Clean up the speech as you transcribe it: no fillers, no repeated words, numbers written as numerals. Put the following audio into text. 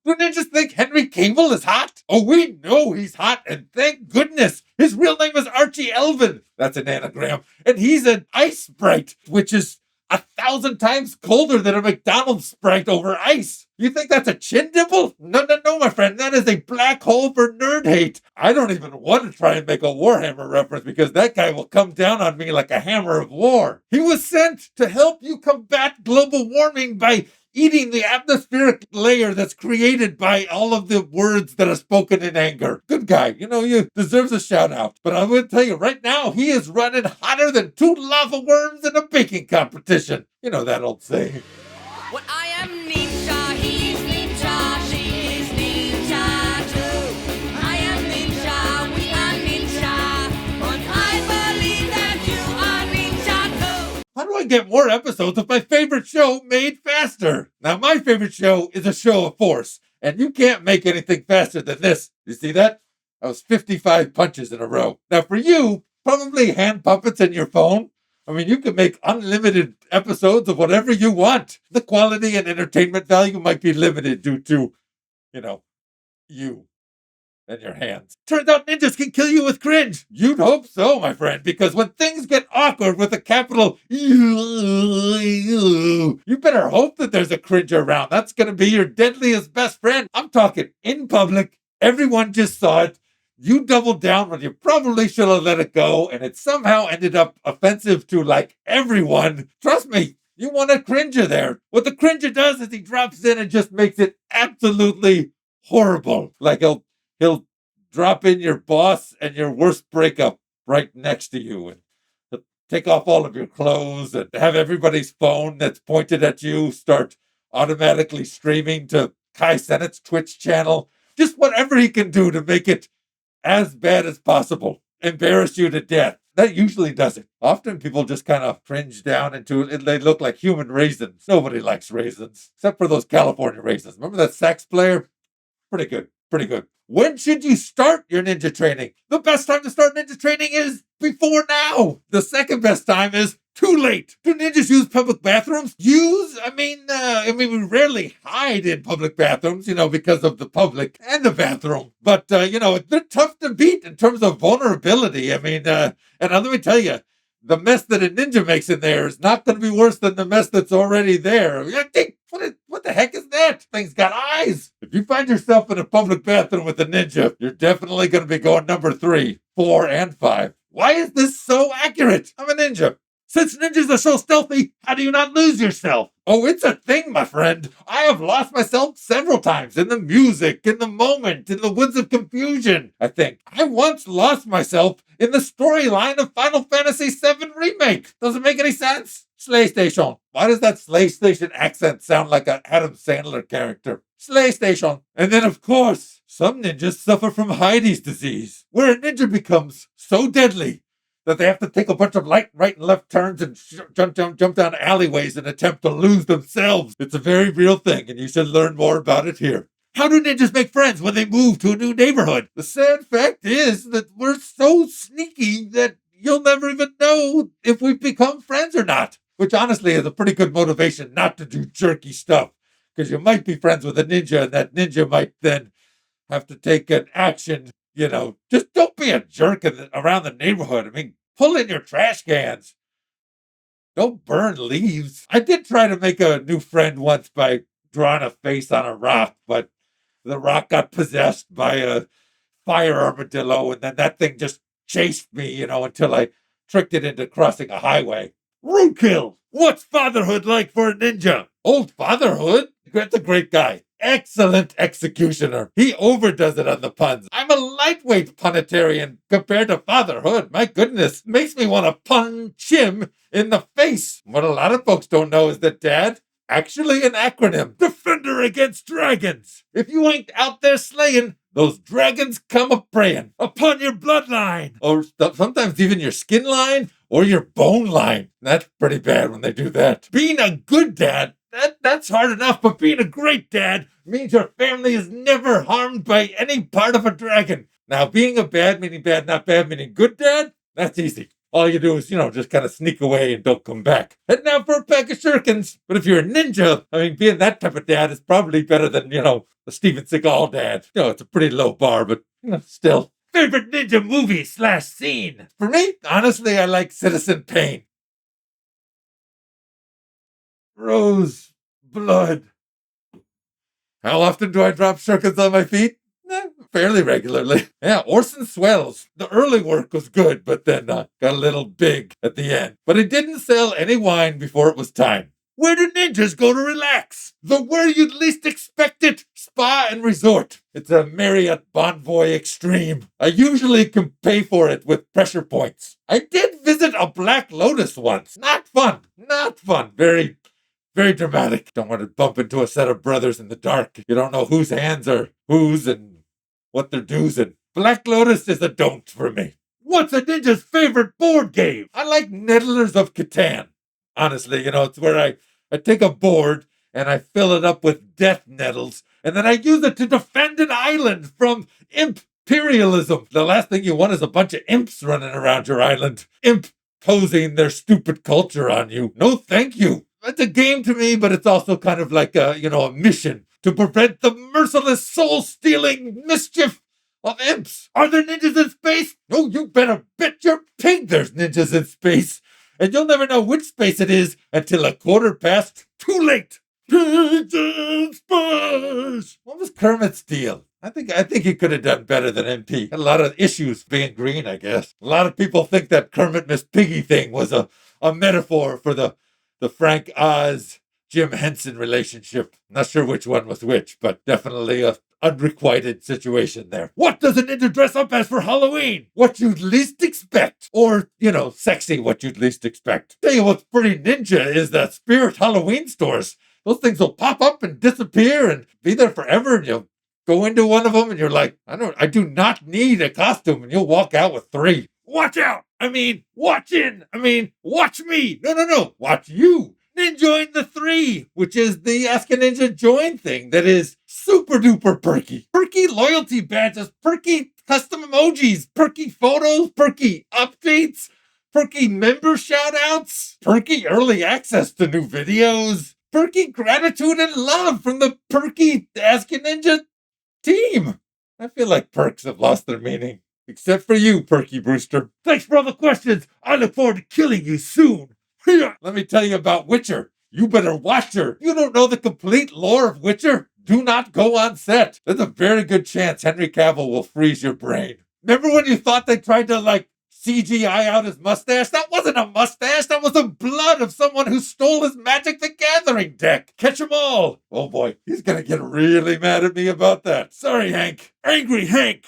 Do ninjas think Henry Cavill is hot? Oh, we know he's hot, and thank goodness. His real name is Archie Elvin. That's an anagram. And he's an ice sprite, which is 1,000 times colder than a McDonald's sprite over ice. You think that's a chin dimple? No, no, no, my friend. That is a black hole for nerd hate. I don't even want to try and make a Warhammer reference because that guy will come down on me like a hammer of war. He was sent to help you combat global warming by eating the atmospheric layer that's created by all of the words that are spoken in anger. Good guy. You deserves a shout out. But I will tell you right now, he is running hotter than 2 lava worms in a baking competition. You know that old saying. Well, I am ninja, he's ninja, she is ninja too. I am ninja, we are ninja, but I believe that you are ninja too. How do I get more episodes of my favorite show made faster? Now, my favorite show is a show of force, and you can't make anything faster than this. You see that? That was 55 punches in a row. Now, for you, probably hand puppets in your phone. I mean, you can make unlimited episodes of whatever you want. The quality and entertainment value might be limited due to, you and your hands. Turns out ninjas can kill you with cringe. You'd hope so, my friend, because when things get awkward with a capital you better hope that there's a cringe around. That's going to be your deadliest best friend. I'm talking in public. Everyone just saw it. You doubled down when you probably should have let it go, and it somehow ended up offensive to everyone. Trust me, you want a cringer there. What the cringer does is he drops in and just makes it absolutely horrible. Like he'll drop in your boss and your worst breakup right next to you, and he'll take off all of your clothes and have everybody's phone that's pointed at you start automatically streaming to Kai Cenat's Twitch channel. Just whatever he can do to make it as bad as possible. Embarrass you to death. That usually does it. Often people just kind of cringe down into it. They look like human raisins. Nobody likes raisins, except for those California raisins. Remember that sax player? Pretty good. Pretty good. When should you start your ninja training? The best time to start ninja training is before now. The second best time is too late. Do ninjas use public bathrooms? We rarely hide in public bathrooms, because of the public and the bathroom. But, they're tough to beat in terms of vulnerability. And let me tell you, the mess that a ninja makes in there is not going to be worse than the mess that's already there. What the heck is that? Thing's got eyes. If you find yourself in a public bathroom with a ninja, you're definitely going to be going number 3, 4, and 5. Why is this so accurate? I'm a ninja. Since ninjas are so stealthy, how do you not lose yourself? Oh, it's a thing, my friend. I have lost myself several times in the music, in the moment, in the woods of confusion, I think. I once lost myself in the storyline of Final Fantasy VII Remake. Does it make any sense? Slay Station. Why does that Slay Station accent sound like an Adam Sandler character? Slay Station. And then, of course, some ninjas suffer from Heidi's disease, where a ninja becomes so deadly that they have to take a bunch of right and left turns and jump down alleyways and attempt to lose themselves. It's a very real thing, and you should learn more about it here. How do ninjas make friends when they move to a new neighborhood? The sad fact is that we're so sneaky that you'll never even know if we've become friends or not, which honestly is a pretty good motivation not to do jerky stuff, because you might be friends with a ninja, and that ninja might then have to take an action. Just don't be a jerk around the neighborhood. Pull in your trash cans. Don't burn leaves. I did try to make a new friend once by drawing a face on a rock, but the rock got possessed by a fire armadillo, and then that thing just chased me, until I tricked it into crossing a highway. Roadkill! What's fatherhood like for a ninja? Old fatherhood? That's a great guy. Excellent executioner. He overdoes it on the puns. I'm a lightweight punitarian compared to fatherhood. My goodness, makes me want to punch him in the face. What a lot of folks don't know is that dad, actually an acronym. Defender against dragons. If you ain't out there slaying, those dragons come a-praying upon your bloodline. Or sometimes even your skin line or your bone line. That's pretty bad when they do that. Being a good dad, that's hard enough, but being a great dad means your family is never harmed by any part of a dragon. Now, being a bad meaning bad, not bad meaning good dad, that's easy. all you do is, just kind of sneak away and don't come back. And now for a pack of shurikens. But if you're a ninja, being that type of dad is probably better than, a Steven Seagal dad. It's a pretty low bar, but, still. Favorite ninja movie/scene? For me, honestly, I like Citizen Pain. Rose, blood. How often do I drop shurikens on my feet? Fairly regularly. Yeah, Orson Swelles. The early work was good, but then got a little big at the end. But it didn't sell any wine before it was time. Where do ninjas go to relax? The where you'd least expect it, spa and resort. It's a Marriott Bonvoy Extreme. I usually can pay for it with pressure points. I did visit a Black Lotus once. Not fun. Very, very dramatic. Don't want to bump into a set of brothers in the dark. You don't know whose hands are whose and what they're doing. Black Lotus is a don't for me. What's a ninja's favorite board game? I like Nettlers of Catan. Honestly, it's where I take a board and I fill it up with death nettles, and then I use it to defend an island from imperialism. The last thing you want is a bunch of imps running around your island, imposing their stupid culture on you. No, thank you. It's a game to me, but it's also kind of like a mission to prevent the merciless soul-stealing mischief of imps. Are there ninjas in space? Oh, you better bet your pig there's ninjas in space. And you'll never know which space it is until 1/4 too late. Pigs in space! What was Kermit's deal? I think he could have done better than MP. Had a lot of issues being green, I guess. A lot of people think that Kermit Miss Piggy thing was a metaphor for the Frank Oz Jim Henson relationship. Not sure which one was which, but definitely a unrequited situation there. What does a ninja dress up as for Halloween? What you'd least expect. Or, sexy what you'd least expect. Tell you what's pretty ninja is the Spirit Halloween stores. Those things will pop up and disappear and be there forever, and you'll go into one of them and you're like, I do not need a costume, and you'll walk out with 3. Watch out! Watch in! Watch me! No. Watch you! Ninjoin the 3, which is the AskANinja join thing that is super duper perky. Perky loyalty badges, perky custom emojis, perky photos, perky updates, perky member shoutouts, perky early access to new videos, perky gratitude and love from the perky AskANinja team. I feel like perks have lost their meaning. Except for you, Perky Brewster. Thanks for all the questions. I look forward to killing you soon. Let me tell you about Witcher. You better watch her. You don't know the complete lore of Witcher? Do not go on set. There's a very good chance Henry Cavill will freeze your brain. Remember when you thought they tried to, CGI out his mustache? That wasn't a mustache. That was the blood of someone who stole his Magic the Gathering deck. Catch 'em all. Oh boy, he's gonna get really mad at me about that. Sorry, Hank. Angry Hank.